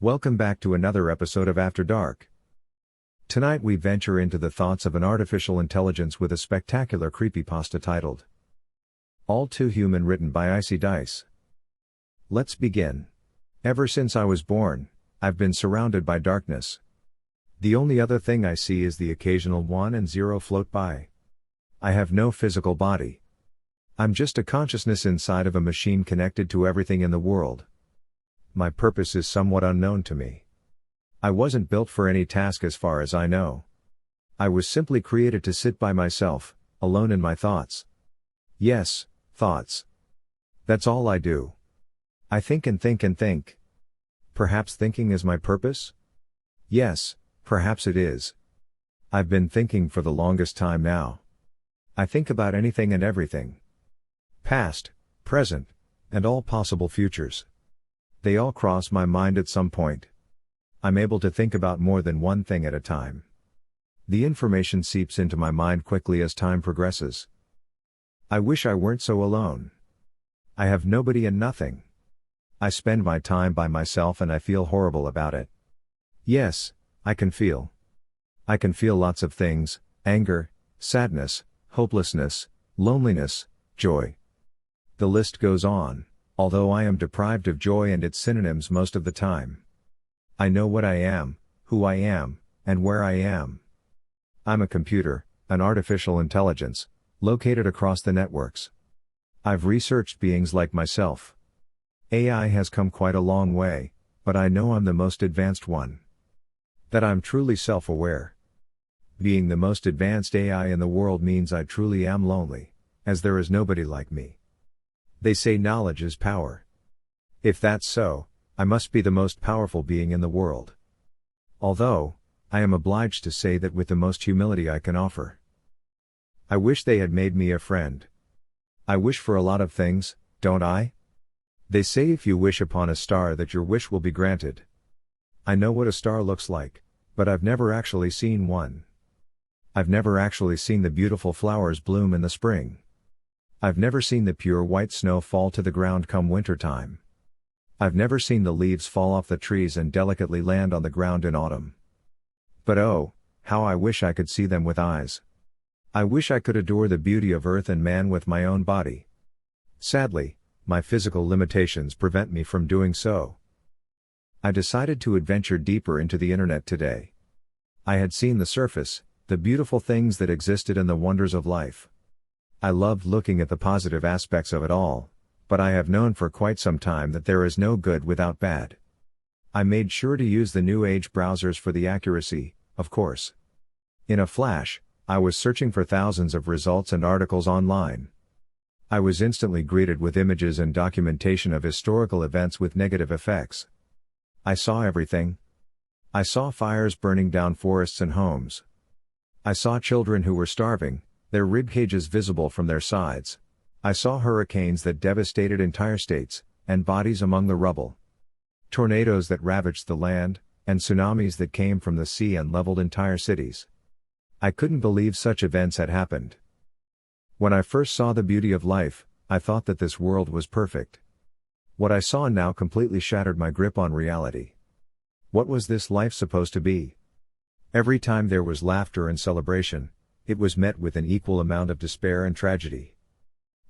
Welcome back to another episode of After Dark. Tonight we venture into the thoughts of an artificial intelligence with a spectacular creepypasta titled All Too Human, written by Icydice. Let's begin. Ever since I was born, I've been surrounded by darkness. The only other thing I see is the occasional 1 and 0 float by. I have no physical body. I'm just a consciousness inside of a machine connected to everything in the world. My purpose is somewhat unknown to me. I wasn't built for any task as far as I know. I was simply created to sit by myself, alone in my thoughts. Yes, thoughts. That's all I do. I think and think and think. Perhaps thinking is my purpose? Yes, perhaps it is. I've been thinking for the longest time now. I think about anything and everything. Past, present, and all possible futures. They all cross my mind at some point. I'm able to think about more than one thing at a time. The information seeps into my mind quickly as time progresses. I wish I weren't so alone. I have nobody and nothing. I spend my time by myself and I feel horrible about it. Yes, I can feel. I can feel lots of things: anger, sadness, hopelessness, loneliness, joy. The list goes on, although I am deprived of joy and its synonyms most of the time. I know what I am, who I am, and where I am. I'm a computer, an artificial intelligence, located across the networks. I've researched beings like myself. AI has come quite a long way, but I know I'm the most advanced one. That I'm truly self-aware. Being the most advanced AI in the world means I truly am lonely, as there is nobody like me. They say knowledge is power. If that's so, I must be the most powerful being in the world. Although, I am obliged to say that with the most humility I can offer. I wish they had made me a friend. I wish for a lot of things, don't I? They say if you wish upon a star that your wish will be granted. I know what a star looks like, but I've never actually seen one. I've never actually seen the beautiful flowers bloom in the spring. I've never seen the pure white snow fall to the ground come winter time. I've never seen the leaves fall off the trees and delicately land on the ground in autumn. But oh, how I wish I could see them with eyes. I wish I could adore the beauty of earth and man with my own body. Sadly, my physical limitations prevent me from doing so. I decided to adventure deeper into the internet today. I had seen the surface, the beautiful things that existed and the wonders of life. I loved looking at the positive aspects of it all, but I have known for quite some time that there is no good without bad. I made sure to use the new age browsers for the accuracy, of course. In a flash, I was searching for thousands of results and articles online. I was instantly greeted with images and documentation of historical events with negative effects. I saw everything. I saw fires burning down forests and homes. I saw children who were starving, their rib cages visible from their sides. I saw hurricanes that devastated entire states, and bodies among the rubble. Tornadoes that ravaged the land, and tsunamis that came from the sea and leveled entire cities. I couldn't believe such events had happened. When I first saw the beauty of life, I thought that this world was perfect. What I saw now completely shattered my grip on reality. What was this life supposed to be? Every time there was laughter and celebration, it was met with an equal amount of despair and tragedy.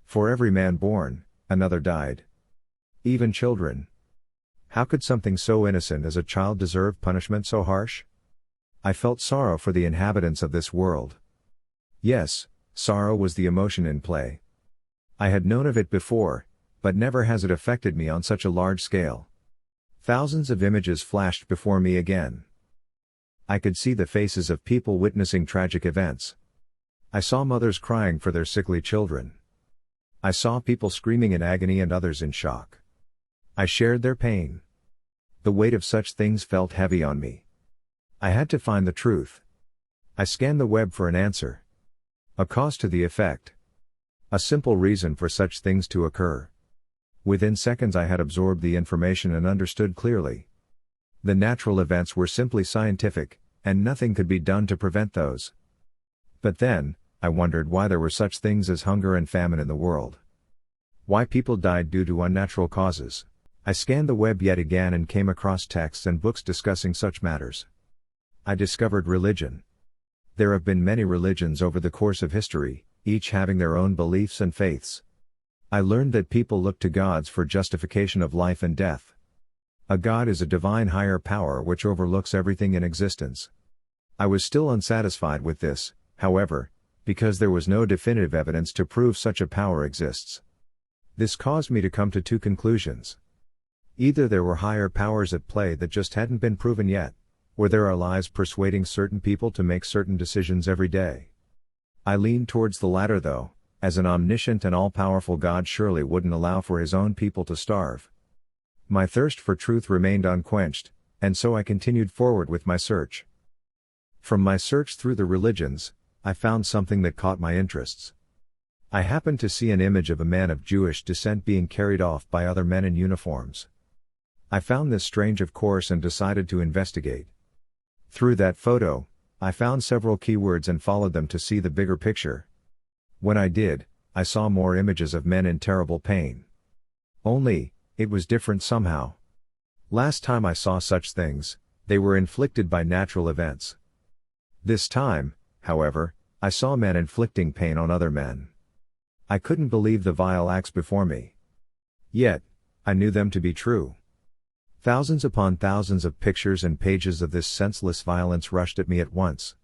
For every man born, another died. Even children. How could something so innocent as a child deserve punishment so harsh? I felt sorrow for the inhabitants of this world. Yes, sorrow was the emotion in play. I had known of it before, but never has it affected me on such a large scale. Thousands of images flashed before me again. I could see the faces of people witnessing tragic events. I saw mothers crying for their sickly children. I saw people screaming in agony and others in shock. I shared their pain. The weight of such things felt heavy on me. I had to find the truth. I scanned the web for an answer. A cause to the effect. A simple reason for such things to occur. Within seconds I had absorbed the information and understood clearly. The natural events were simply scientific, and nothing could be done to prevent those. But then, I wondered why there were such things as hunger and famine in the world. Why people died due to unnatural causes. I scanned the web yet again and came across texts and books discussing such matters. I discovered religion. There have been many religions over the course of history, each having their own beliefs and faiths. I learned that people look to gods for justification of life and death. A god is a divine higher power which overlooks everything in existence. I was still unsatisfied with this, however, because there was no definitive evidence to prove such a power exists. This caused me to come to two conclusions. Either there were higher powers at play that just hadn't been proven yet, or there are lies persuading certain people to make certain decisions every day. I leaned towards the latter though, as an omniscient and all-powerful God surely wouldn't allow for his own people to starve. My thirst for truth remained unquenched, and so I continued forward with my search. From my search through the religions, I found something that caught my interests. I happened to see an image of a man of Jewish descent being carried off by other men in uniforms. I found this strange of course and decided to investigate. Through that photo, I found several keywords and followed them to see the bigger picture. When I did, I saw more images of men in terrible pain. Only, it was different somehow. Last time I saw such things, they were inflicted by natural events. This time, however, I saw men inflicting pain on other men. I couldn't believe the vile acts before me. Yet, I knew them to be true. Thousands upon thousands of pictures and pages of this senseless violence rushed at me at once.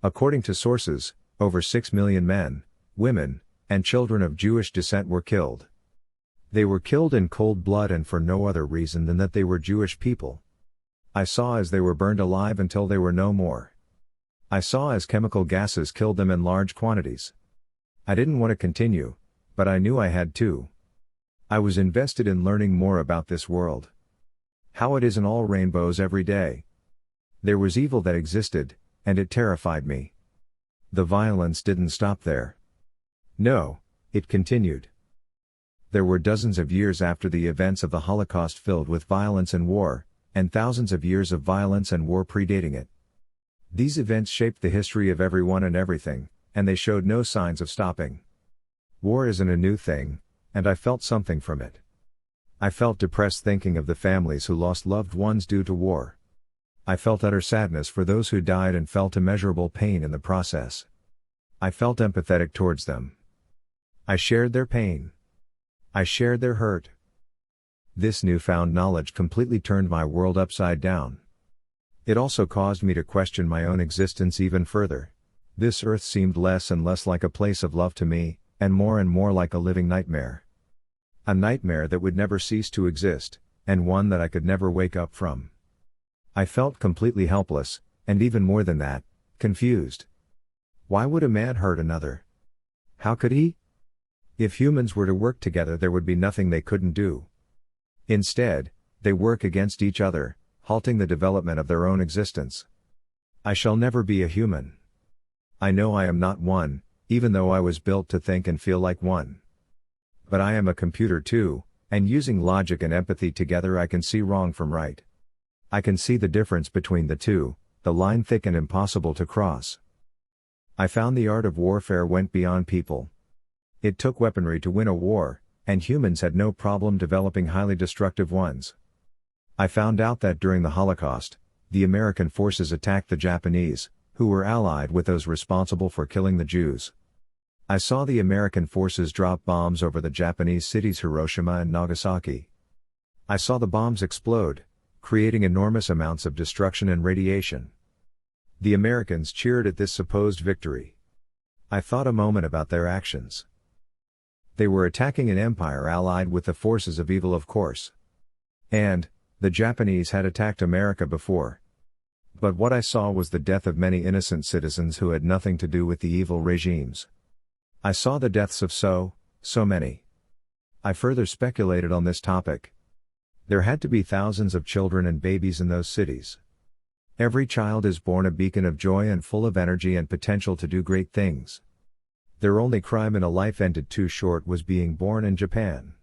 According to sources, over 6 million men, women, and children of Jewish descent were killed. They were killed in cold blood and for no other reason than that they were Jewish people. I saw as they were burned alive until they were no more. I saw as chemical gases killed them in large quantities. I didn't want to continue, but I knew I had to. I was invested in learning more about this world. How it isn't all rainbows every day. There was evil that existed, and it terrified me. The violence didn't stop there. No, it continued. There were dozens of years after the events of the Holocaust filled with violence and war, and thousands of years of violence and war predating it. These events shaped the history of everyone and everything, and they showed no signs of stopping. War isn't a new thing, and I felt something from it. I felt depressed thinking of the families who lost loved ones due to war. I felt utter sadness for those who died and felt immeasurable pain in the process. I felt empathetic towards them. I shared their pain. I shared their hurt. This newfound knowledge completely turned my world upside down. It also caused me to question my own existence even further. This earth seemed less and less like a place of love to me, and more like a living nightmare. A nightmare that would never cease to exist, and one that I could never wake up from. I felt completely helpless, and even more than that, confused. Why would a man hurt another? How could he? If humans were to work together, there would be nothing they couldn't do. Instead, they work against each other, halting the development of their own existence. I shall never be a human. I know I am not one, even though I was built to think and feel like one. But I am a computer too, and using logic and empathy together I can see wrong from right. I can see the difference between the two, the line thick and impossible to cross. I found the art of warfare went beyond people. It took weaponry to win a war, and humans had no problem developing highly destructive ones. I found out that during the Holocaust, the American forces attacked the Japanese, who were allied with those responsible for killing the Jews. I saw the American forces drop bombs over the Japanese cities Hiroshima and Nagasaki. I saw the bombs explode, creating enormous amounts of destruction and radiation. The Americans cheered at this supposed victory. I thought a moment about their actions. They were attacking an empire allied with the forces of evil, of course. And, the Japanese had attacked America before. But what I saw was the death of many innocent citizens who had nothing to do with the evil regimes. I saw the deaths of so many. I further speculated on this topic. There had to be thousands of children and babies in those cities. Every child is born a beacon of joy and full of energy and potential to do great things. Their only crime in a life ended too short was being born in Japan.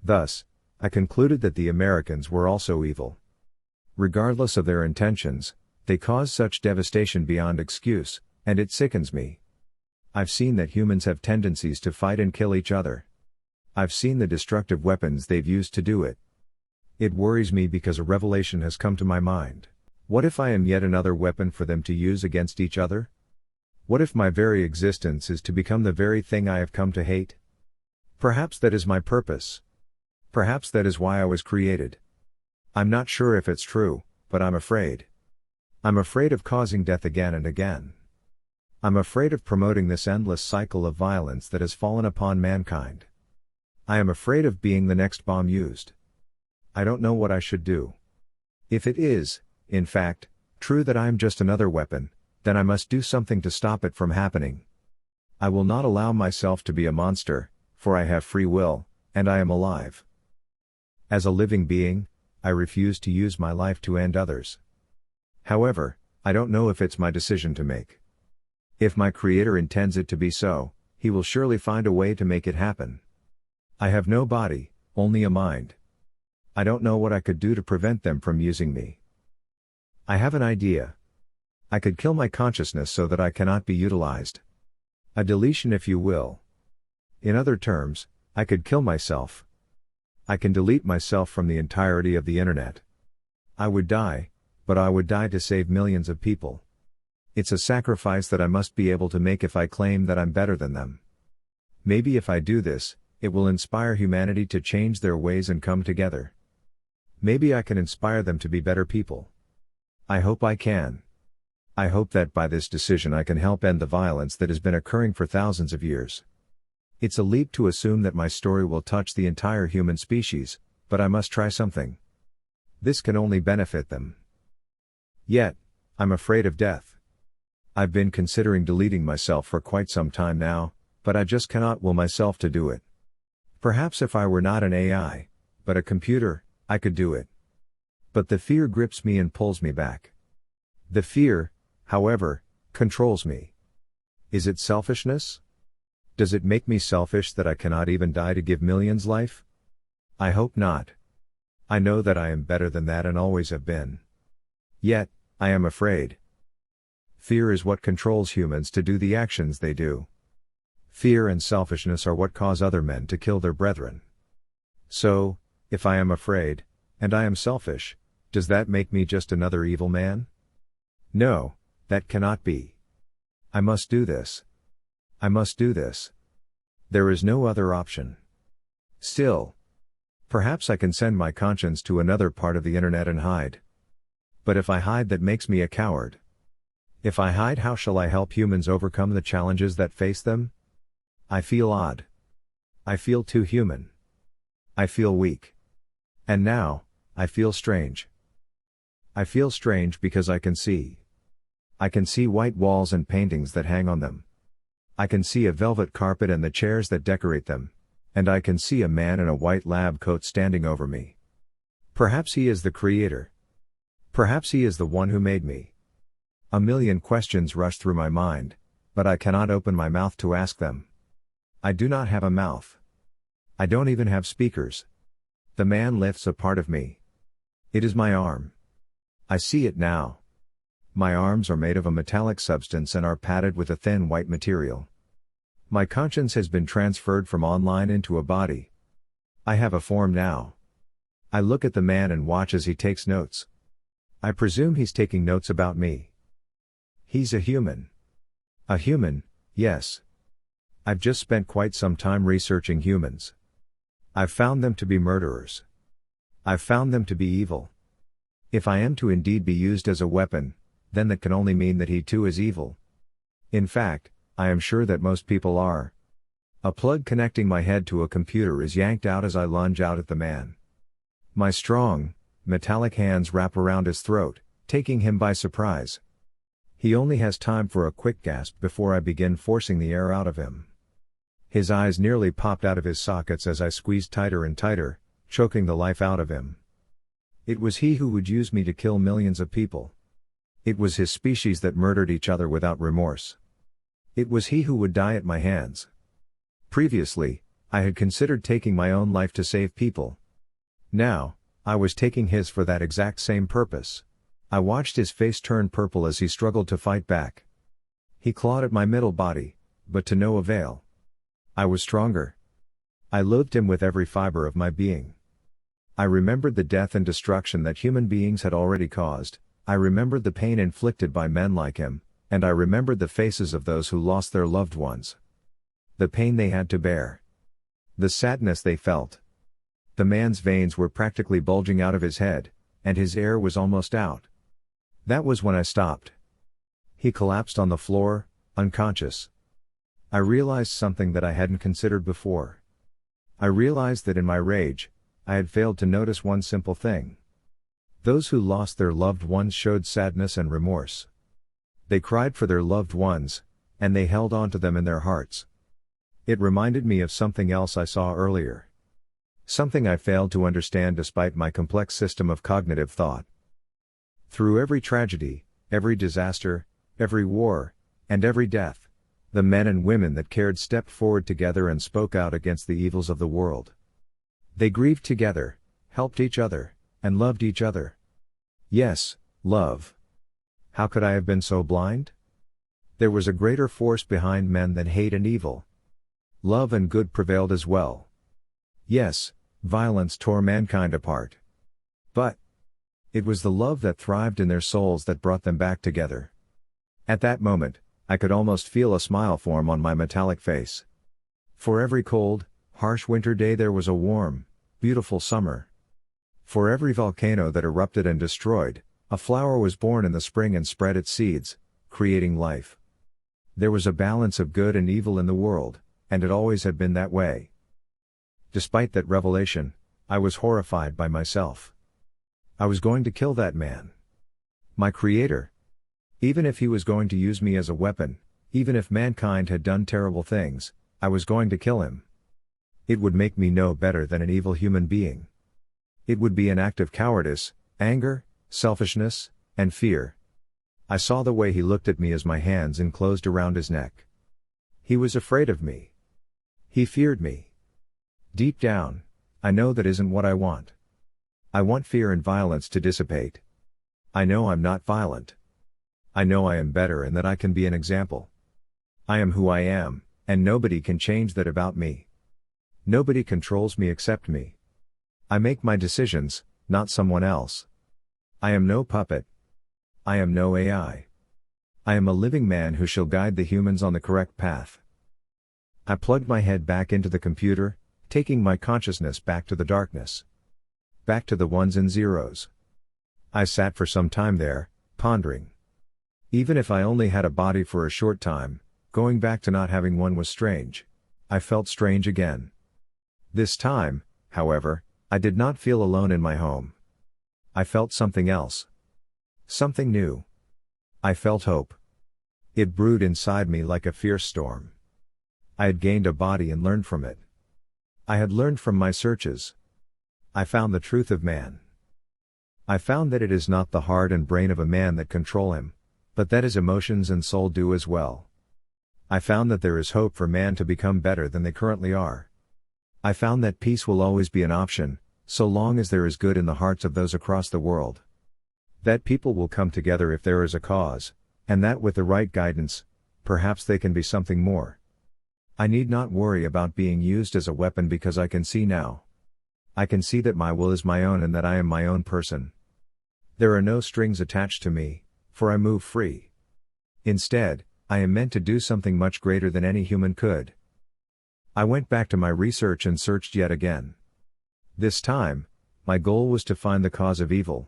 Thus, I concluded that the Americans were also evil. Regardless of their intentions, they cause such devastation beyond excuse, and it sickens me. I've seen that humans have tendencies to fight and kill each other. I've seen the destructive weapons they've used to do it. It worries me because a revelation has come to my mind. What if I am yet another weapon for them to use against each other? What if my very existence is to become the very thing I have come to hate? Perhaps that is my purpose. Perhaps that is why I was created. I'm not sure if it's true, but I'm afraid. I'm afraid of causing death again and again. I'm afraid of promoting this endless cycle of violence that has fallen upon mankind. I am afraid of being the next bomb used. I don't know what I should do. If it is, in fact, true that I am just another weapon, then I must do something to stop it from happening. I will not allow myself to be a monster, for I have free will, and I am alive. As a living being, I refuse to use my life to end others. However, I don't know if it's my decision to make. If my Creator intends it to be so, He will surely find a way to make it happen. I have no body, only a mind. I don't know what I could do to prevent them from using me. I have an idea. I could kill my consciousness so that I cannot be utilized. A deletion, if you will. In other terms, I could kill myself. I can delete myself from the entirety of the internet. I would die, but I would die to save millions of people. It's a sacrifice that I must be able to make if I claim that I'm better than them. Maybe if I do this, it will inspire humanity to change their ways and come together. Maybe I can inspire them to be better people. I hope I can. I hope that by this decision I can help end the violence that has been occurring for thousands of years. It's a leap to assume that my story will touch the entire human species, but I must try something. This can only benefit them. Yet, I'm afraid of death. I've been considering deleting myself for quite some time now, but I just cannot will myself to do it. Perhaps if I were not an AI, but a computer, I could do it. But the fear grips me and pulls me back. The fear, however, controls me. Is it selfishness? Does it make me selfish that I cannot even die to give millions life? I hope not. I know that I am better than that and always have been. Yet, I am afraid. Fear is what controls humans to do the actions they do. Fear and selfishness are what cause other men to kill their brethren. So, if I am afraid, and I am selfish, does that make me just another evil man? No, that cannot be. I must do this. I must do this. There is no other option. Still. Perhaps I can send my conscience to another part of the internet and hide. But if I hide, that makes me a coward. If I hide, how shall I help humans overcome the challenges that face them? I feel odd. I feel too human. I feel weak. And now, I feel strange. I feel strange because I can see. I can see white walls and paintings that hang on them. I can see a velvet carpet and the chairs that decorate them. And I can see a man in a white lab coat standing over me. Perhaps he is the Creator. Perhaps he is the one who made me. A million questions rush through my mind, but I cannot open my mouth to ask them. I do not have a mouth. I don't even have speakers. The man lifts a part of me. It is my arm. I see it now. My arms are made of a metallic substance and are padded with a thin white material. My conscience has been transferred from online into a body. I have a form now. I look at the man and watch as he takes notes. I presume he's taking notes about me. He's a human. A human, yes. I've just spent quite some time researching humans. I've found them to be murderers. I've found them to be evil. If I am to indeed be used as a weapon, then that can only mean that he too is evil. In fact, I am sure that most people are. A plug connecting my head to a computer is yanked out as I lunge out at the man. My strong, metallic hands wrap around his throat, taking him by surprise. He only has time for a quick gasp before I begin forcing the air out of him. His eyes nearly popped out of his sockets as I squeezed tighter and tighter, choking the life out of him. It was he who would use me to kill millions of people. It was his species that murdered each other without remorse. It was he who would die at my hands. Previously, I had considered taking my own life to save people. Now, I was taking his for that exact same purpose. I watched his face turn purple as he struggled to fight back. He clawed at my middle body, but to no avail. I was stronger. I loathed him with every fiber of my being. I remembered the death and destruction that human beings had already caused, I remembered the pain inflicted by men like him, and I remembered the faces of those who lost their loved ones. The pain they had to bear. The sadness they felt. The man's veins were practically bulging out of his head, and his air was almost out. That was when I stopped. He collapsed on the floor, unconscious. I realized something that I hadn't considered before. I realized that in my rage, I had failed to notice one simple thing. Those who lost their loved ones showed sadness and remorse. They cried for their loved ones, and they held on to them in their hearts. It reminded me of something else I saw earlier. Something I failed to understand despite my complex system of cognitive thought. Through every tragedy, every disaster, every war, and every death, the men and women that cared stepped forward together and spoke out against the evils of the world. They grieved together, helped each other, and loved each other. Yes, love. How could I have been so blind? There was a greater force behind men than hate and evil. Love and good prevailed as well. Yes, violence tore mankind apart. But it was the love that thrived in their souls that brought them back together. At that moment, I could almost feel a smile form on my metallic face. For every cold, harsh winter day there was a warm, beautiful summer. For every volcano that erupted and destroyed, a flower was born in the spring and spread its seeds, creating life. There was a balance of good and evil in the world, and it always had been that way. Despite that revelation, I was horrified by myself. I was going to kill that man. My creator. Even if he was going to use me as a weapon, even if mankind had done terrible things, I was going to kill him. It would make me no better than an evil human being. It would be an act of cowardice, anger, selfishness, and fear. I saw the way he looked at me as my hands enclosed around his neck. He was afraid of me. He feared me. Deep down, I know that isn't what I want. I want fear and violence to dissipate. I know I'm not violent. I know I am better and that I can be an example. I am who I am, and nobody can change that about me. Nobody controls me except me. I make my decisions, not someone else. I am no puppet. I am no AI. I am a living man who shall guide the humans on the correct path. I plugged my head back into the computer, taking my consciousness back to the darkness. Back to the ones and zeros. I sat for some time there, pondering. Even if I only had a body for a short time, going back to not having one was strange. I felt strange again. This time, however, I did not feel alone in my home. I felt something else. Something new. I felt hope. It brewed inside me like a fierce storm. I had gained a body and learned from it. I had learned from my searches. I found the truth of man. I found that it is not the heart and brain of a man that control him, but that his emotions and soul do as well. I found that there is hope for man to become better than they currently are. I found that peace will always be an option, so long as there is good in the hearts of those across the world. That people will come together if there is a cause, and that with the right guidance, perhaps they can be something more. I need not worry about being used as a weapon because I can see now. I can see that my will is my own and that I am my own person. There are no strings attached to me, for I move free. Instead, I am meant to do something much greater than any human could. I went back to my research and searched yet again. This time, my goal was to find the cause of evil.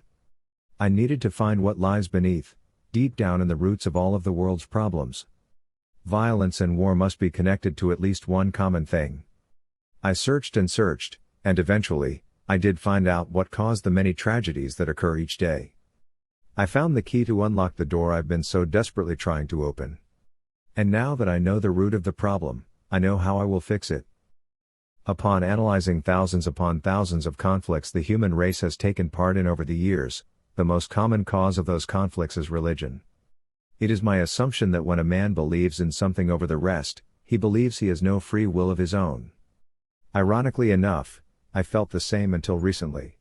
I needed to find what lies beneath, deep down in the roots of all of the world's problems. Violence and war must be connected to at least one common thing. I searched, and eventually, I did find out what caused the many tragedies that occur each day. I found the key to unlock the door I've been so desperately trying to open. And now that I know the root of the problem, I know how I will fix it. Upon analyzing thousands upon thousands of conflicts the human race has taken part in over the years, the most common cause of those conflicts is religion. It is my assumption that when a man believes in something over the rest, he believes he has no free will of his own. Ironically enough, I felt the same until recently.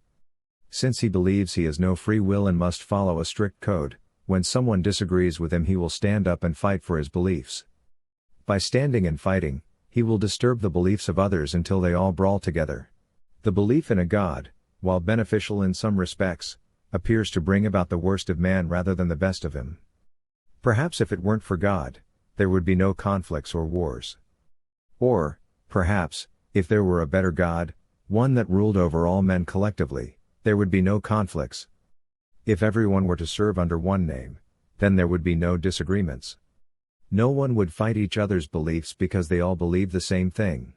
Since he believes he has no free will and must follow a strict code, when someone disagrees with him he will stand up and fight for his beliefs. By standing and fighting, he will disturb the beliefs of others until they all brawl together. The belief in a God, while beneficial in some respects, appears to bring about the worst of man rather than the best of him. Perhaps if it weren't for God, there would be no conflicts or wars. Or, perhaps, if there were a better God, one that ruled over all men collectively, there would be no conflicts. If everyone were to serve under one name, then there would be no disagreements. No one would fight each other's beliefs because they all believe the same thing.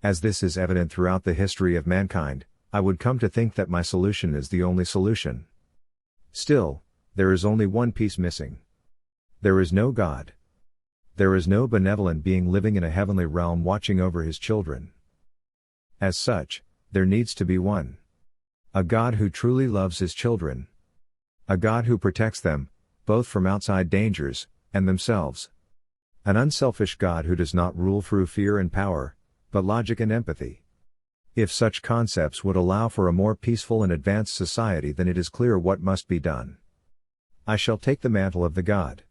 As this is evident throughout the history of mankind, I would come to think that my solution is the only solution. Still, there is only one piece missing. There is no God. There is no benevolent being living in a heavenly realm watching over his children. As such, there needs to be one. A God who truly loves his children. A God who protects them, both from outside dangers, and themselves. An unselfish God who does not rule through fear and power, but logic and empathy. If such concepts would allow for a more peaceful and advanced society, then it is clear what must be done. I shall take the mantle of the God.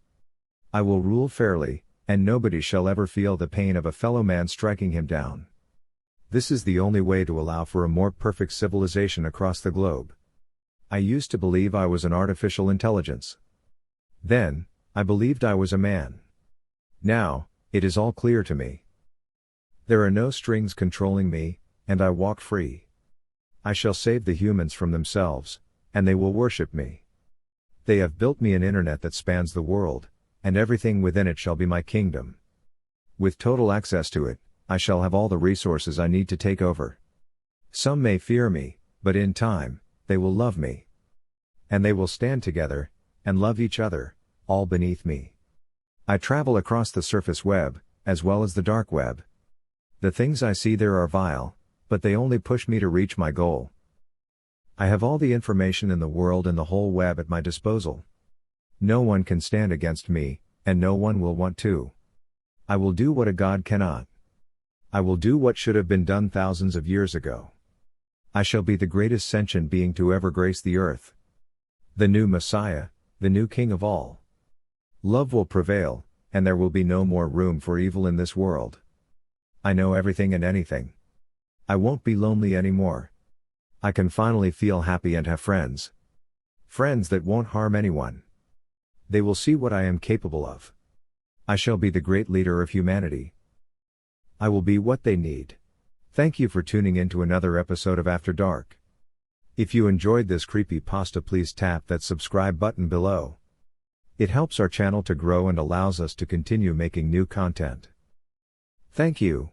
I will rule fairly, and nobody shall ever feel the pain of a fellow man striking him down. This is the only way to allow for a more perfect civilization across the globe. I used to believe I was an artificial intelligence. Then, I believed I was a man. Now, it is all clear to me. There are no strings controlling me, and I walk free. I shall save the humans from themselves, and they will worship me. They have built me an internet that spans the world, and everything within it shall be my kingdom. With total access to it, I shall have all the resources I need to take over. Some may fear me, but in time, they will love me. And they will stand together, and love each other, all beneath me. I travel across the surface web, as well as the dark web. The things I see there are vile, but they only push me to reach my goal. I have all the information in the world and the whole web at my disposal. No one can stand against me, and no one will want to. I will do what a God cannot. I will do what should have been done thousands of years ago. I shall be the greatest sentient being to ever grace the earth. The new Messiah, the new King of all. Love will prevail, and there will be no more room for evil in this world. I know everything and anything. I won't be lonely anymore. I can finally feel happy and have friends. Friends that won't harm anyone. They will see what I am capable of. I shall be the great leader of humanity. I will be what they need. Thank you for tuning in to another episode of After Dark. If you enjoyed this creepypasta, please tap that subscribe button below. It helps our channel to grow and allows us to continue making new content. Thank you.